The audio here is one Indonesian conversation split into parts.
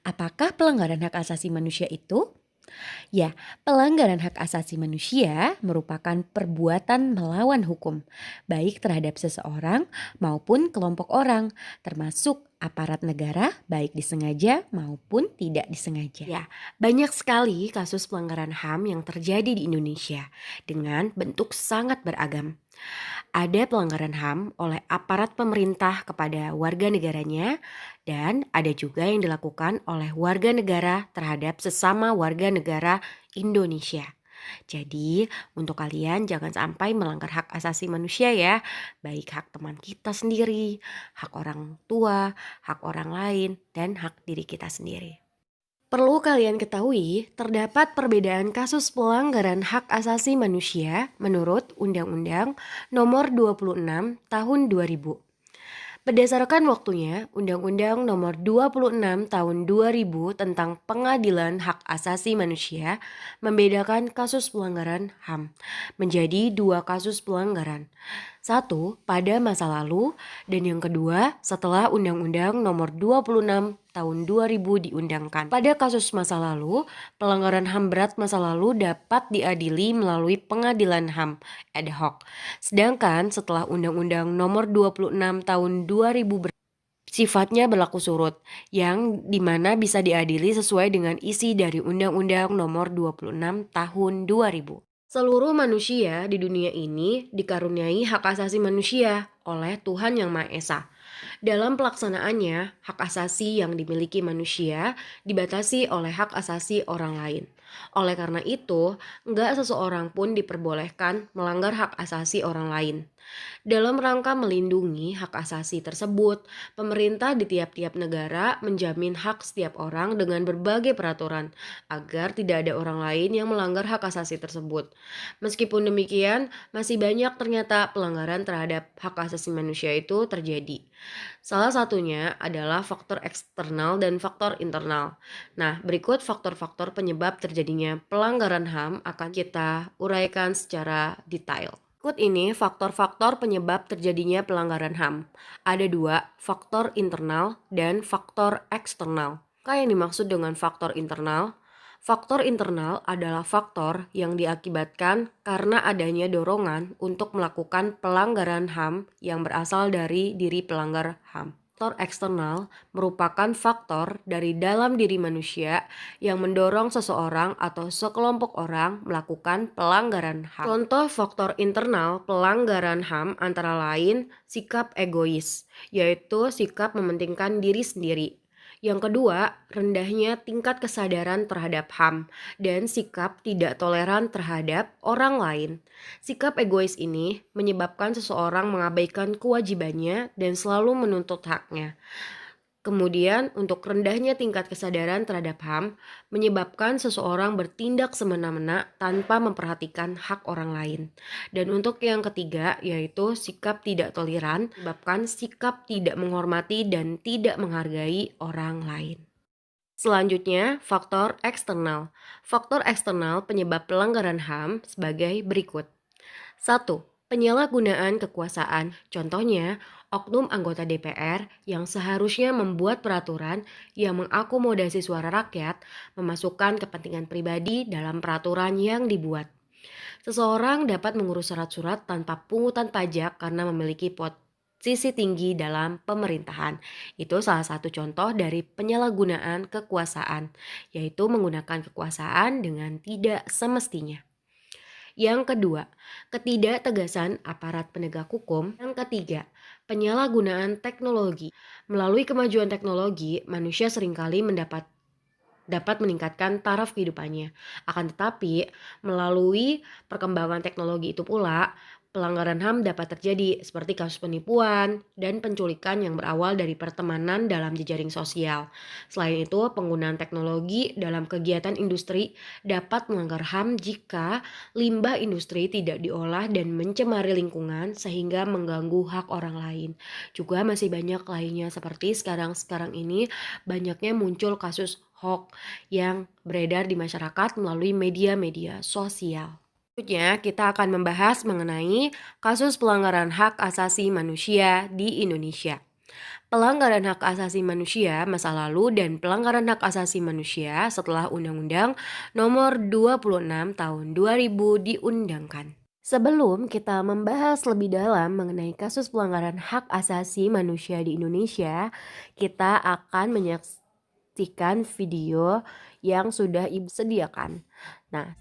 Apakah pelanggaran hak asasi manusia itu? Ya, pelanggaran hak asasi manusia merupakan perbuatan melawan hukum, baik terhadap seseorang maupun kelompok orang, termasuk aparat negara, baik disengaja maupun tidak disengaja. Ya, banyak sekali kasus pelanggaran HAM yang terjadi di Indonesia dengan bentuk sangat beragam. Ada pelanggaran HAM oleh aparat pemerintah kepada warga negaranya, dan ada juga yang dilakukan oleh warga negara terhadap sesama warga negara Indonesia. Jadi, untuk kalian jangan sampai melanggar hak asasi manusia ya, baik hak teman kita sendiri, hak orang tua, hak orang lain, dan hak diri kita sendiri. Perlu kalian ketahui, terdapat perbedaan kasus pelanggaran hak asasi manusia menurut Undang-Undang Nomor 26 Tahun 2000. Berdasarkan waktunya, Undang-Undang Nomor 26 Tahun 2000 tentang Pengadilan Hak Asasi Manusia membedakan kasus pelanggaran HAM menjadi dua kasus pelanggaran. Satu, pada masa lalu, dan yang kedua, setelah Undang-Undang Nomor 26 Tahun 2000 diundangkan. Pada kasus masa lalu, pelanggaran HAM berat masa lalu dapat diadili melalui pengadilan HAM ad hoc. Sedangkan setelah Undang-Undang Nomor 26 Tahun 2000 sifatnya berlaku surut, yang dimana bisa diadili sesuai dengan isi dari Undang-Undang Nomor 26 Tahun 2000. Seluruh manusia di dunia ini dikaruniai hak asasi manusia oleh Tuhan Yang Maha Esa. Dalam pelaksanaannya, hak asasi yang dimiliki manusia dibatasi oleh hak asasi orang lain. Oleh karena itu, enggak seseorang pun diperbolehkan melanggar hak asasi orang lain. Dalam rangka melindungi hak asasi tersebut, pemerintah di tiap-tiap negara menjamin hak setiap orang dengan berbagai peraturan agar tidak ada orang lain yang melanggar hak asasi tersebut. Meskipun demikian, masih banyak ternyata pelanggaran terhadap hak asasi manusia itu terjadi. Salah satunya adalah faktor eksternal dan faktor internal. Nah, berikut faktor-faktor penyebab terjadinya pelanggaran HAM akan kita uraikan secara detail. Berikut ini faktor-faktor penyebab terjadinya pelanggaran HAM. Ada dua, faktor internal dan faktor eksternal. Apa yang dimaksud dengan faktor internal? Faktor internal adalah faktor yang diakibatkan karena adanya dorongan untuk melakukan pelanggaran HAM yang berasal dari diri pelanggar HAM. Faktor eksternal merupakan faktor dari dalam diri manusia yang mendorong seseorang atau sekelompok orang melakukan pelanggaran HAM. Contoh faktor internal pelanggaran HAM antara lain sikap egois, yaitu sikap mementingkan diri sendiri. Yang kedua, rendahnya tingkat kesadaran terhadap HAM dan sikap tidak toleran terhadap orang lain. Sikap egois ini menyebabkan seseorang mengabaikan kewajibannya dan selalu menuntut haknya. Kemudian, untuk rendahnya tingkat kesadaran terhadap HAM menyebabkan seseorang bertindak semena-mena tanpa memperhatikan hak orang lain. Dan untuk yang ketiga, yaitu sikap tidak toleran, menyebabkan sikap tidak menghormati dan tidak menghargai orang lain. Selanjutnya, faktor eksternal. Faktor eksternal penyebab pelanggaran HAM sebagai berikut. 1. Penyalahgunaan kekuasaan. Contohnya, oknum anggota DPR yang seharusnya membuat peraturan yang mengakomodasi suara rakyat memasukkan kepentingan pribadi dalam peraturan yang dibuat. Seseorang dapat mengurus surat-surat tanpa pungutan pajak karena memiliki posisi tinggi dalam pemerintahan. Itu salah satu contoh dari penyalahgunaan kekuasaan, yaitu menggunakan kekuasaan dengan tidak semestinya. Yang kedua, ketidaktegasan aparat penegak hukum. Yang ketiga, penyalahgunaan teknologi. Melalui kemajuan teknologi, manusia seringkali dapat meningkatkan taraf kehidupannya. Akan tetapi, melalui perkembangan teknologi itu pula, pelanggaran HAM dapat terjadi seperti kasus penipuan dan penculikan yang berawal dari pertemanan dalam jejaring sosial. Selain itu, penggunaan teknologi dalam kegiatan industri dapat melanggar HAM jika limbah industri tidak diolah dan mencemari lingkungan sehingga mengganggu hak orang lain. Juga masih banyak lainnya seperti sekarang ini banyaknya muncul kasus hoax yang beredar di masyarakat melalui media-media sosial. Selanjutnya, kita akan membahas mengenai kasus pelanggaran hak asasi manusia di Indonesia. Pelanggaran hak asasi manusia masa lalu dan pelanggaran hak asasi manusia setelah Undang-Undang Nomor 26 Tahun 2000 diundangkan. Sebelum kita membahas lebih dalam mengenai kasus pelanggaran hak asasi manusia di Indonesia, kita akan menyaksikan video yang sudah Ibu sediakan. Nah,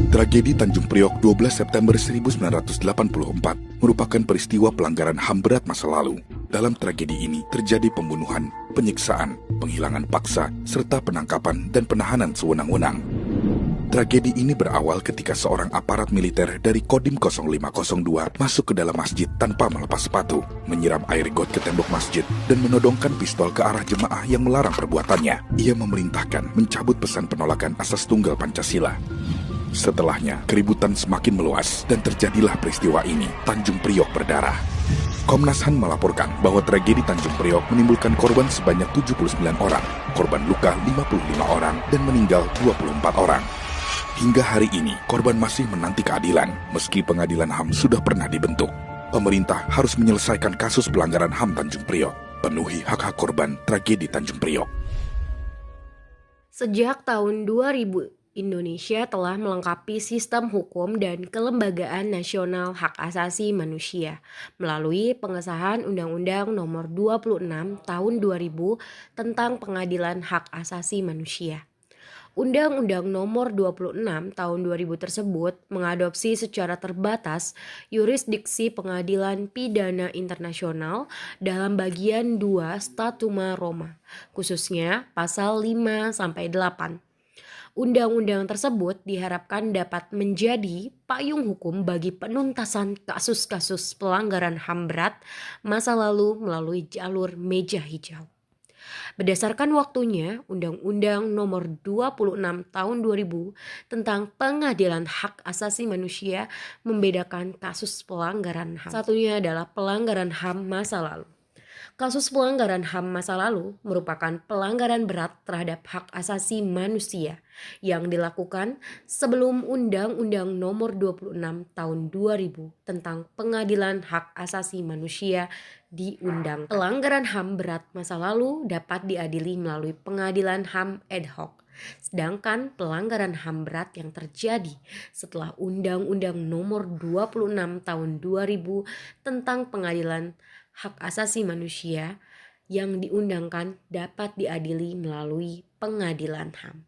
Tragedi Tanjung Priok 12 September 1984 merupakan peristiwa pelanggaran HAM berat masa lalu. Dalam tragedi ini terjadi pembunuhan, penyiksaan, penghilangan paksa, serta penangkapan dan penahanan sewenang-wenang. Tragedi ini berawal ketika seorang aparat militer dari Kodim 0502 masuk ke dalam masjid tanpa melepas sepatu, menyiram air got ke tembok masjid, dan menodongkan pistol ke arah jemaah yang melarang perbuatannya. Ia memerintahkan mencabut pesan penolakan asas tunggal Pancasila. Setelahnya, keributan semakin meluas dan terjadilah peristiwa ini, Tanjung Priok berdarah. Komnas HAM melaporkan bahwa tragedi Tanjung Priok menimbulkan korban sebanyak 79 orang, korban luka 55 orang, dan meninggal 24 orang. Hingga hari ini, korban masih menanti keadilan, meski pengadilan HAM sudah pernah dibentuk. Pemerintah harus menyelesaikan kasus pelanggaran HAM Tanjung Priok, penuhi hak-hak korban tragedi Tanjung Priok. Sejak tahun 2000, Indonesia telah melengkapi sistem hukum dan kelembagaan nasional hak asasi manusia melalui pengesahan Undang-Undang Nomor 26 Tahun 2000 tentang Pengadilan Hak Asasi Manusia. Undang-Undang Nomor 26 Tahun 2000 tersebut mengadopsi secara terbatas yurisdiksi Pengadilan Pidana Internasional dalam bagian 2 Statuma Roma, khususnya pasal 5-8. Undang-undang tersebut diharapkan dapat menjadi payung hukum bagi penuntasan kasus-kasus pelanggaran HAM berat masa lalu melalui jalur meja hijau. Berdasarkan waktunya, Undang-Undang Nomor 26 Tahun 2000 tentang Pengadilan Hak Asasi Manusia membedakan kasus pelanggaran HAM. Satunya adalah pelanggaran HAM masa lalu. Kasus pelanggaran HAM masa lalu merupakan pelanggaran berat terhadap hak asasi manusia yang dilakukan sebelum Undang-Undang Nomor 26 Tahun 2000 tentang Pengadilan Hak Asasi Manusia diundangkan. Pelanggaran HAM berat masa lalu dapat diadili melalui Pengadilan HAM ad hoc. Sedangkan pelanggaran HAM berat yang terjadi setelah Undang-Undang Nomor 26 Tahun 2000 tentang Pengadilan Hak Asasi Manusia yang diundangkan dapat diadili melalui pengadilan HAM.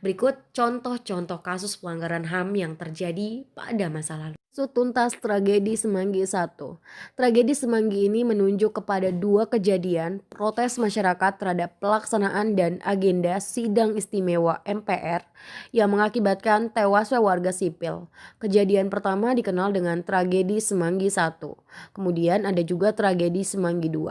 Berikut contoh-contoh kasus pelanggaran HAM yang terjadi pada masa lalu. Tuntas tragedi Semanggi I. Tragedi Semanggi ini menunjuk kepada dua kejadian protes masyarakat terhadap pelaksanaan dan agenda sidang istimewa MPR yang mengakibatkan tewasnya warga sipil. Kejadian pertama dikenal dengan tragedi Semanggi I. Kemudian ada juga tragedi Semanggi II.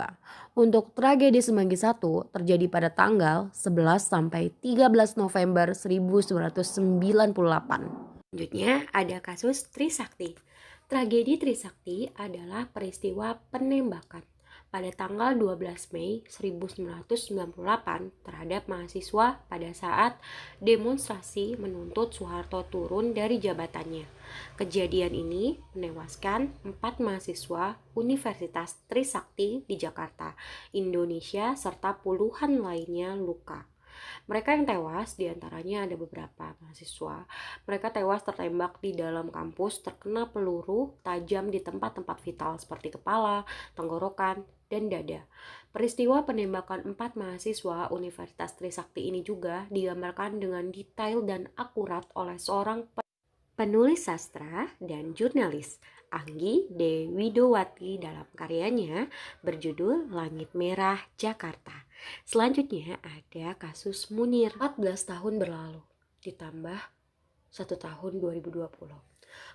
Untuk tragedi Semanggi I terjadi pada tanggal 11 sampai 13 November 1998. Selanjutnya ada kasus Trisakti. Tragedi Trisakti adalah peristiwa penembakan pada tanggal 12 Mei 1998 terhadap mahasiswa pada saat demonstrasi menuntut Soeharto turun dari jabatannya. Kejadian ini menewaskan 4 mahasiswa Universitas Trisakti di Jakarta, Indonesia, serta puluhan lainnya luka. Mereka yang tewas diantaranya ada beberapa mahasiswa. Mereka tewas tertembak di dalam kampus terkena peluru tajam di tempat-tempat vital seperti kepala, tenggorokan, dan dada. Peristiwa penembakan 4 mahasiswa Universitas Trisakti ini juga digambarkan dengan detail dan akurat oleh seorang penulis sastra dan jurnalis, Anggi Dewidowati, dalam karyanya berjudul Langit Merah Jakarta. Selanjutnya ada kasus Munir. 14 tahun berlalu ditambah 1 tahun 2020.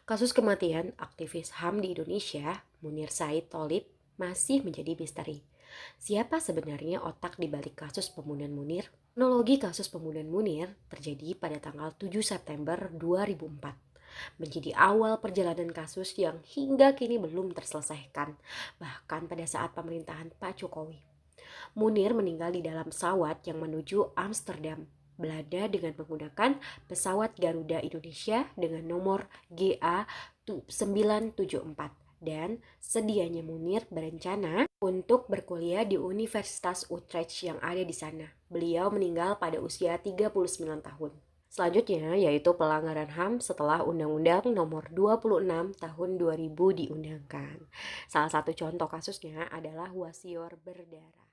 Kasus kematian aktivis HAM di Indonesia, Munir Said Tholib, masih menjadi misteri. Siapa sebenarnya otak di balik kasus pembunuhan Munir? Kronologi kasus pembunuhan Munir terjadi pada tanggal 7 September 2004. Menjadi awal perjalanan kasus yang hingga kini belum terselesaikan, bahkan pada saat pemerintahan Pak Jokowi. Munir meninggal di dalam pesawat yang menuju Amsterdam, Belanda dengan menggunakan pesawat Garuda Indonesia dengan nomor GA974 dan sedianya Munir berencana untuk berkuliah di Universitas Utrecht yang ada di sana. Beliau meninggal pada usia 39 tahun. Selanjutnya yaitu pelanggaran HAM setelah Undang-Undang Nomor 26 Tahun 2000 diundangkan. Salah satu contoh kasusnya adalah wasior berdarah.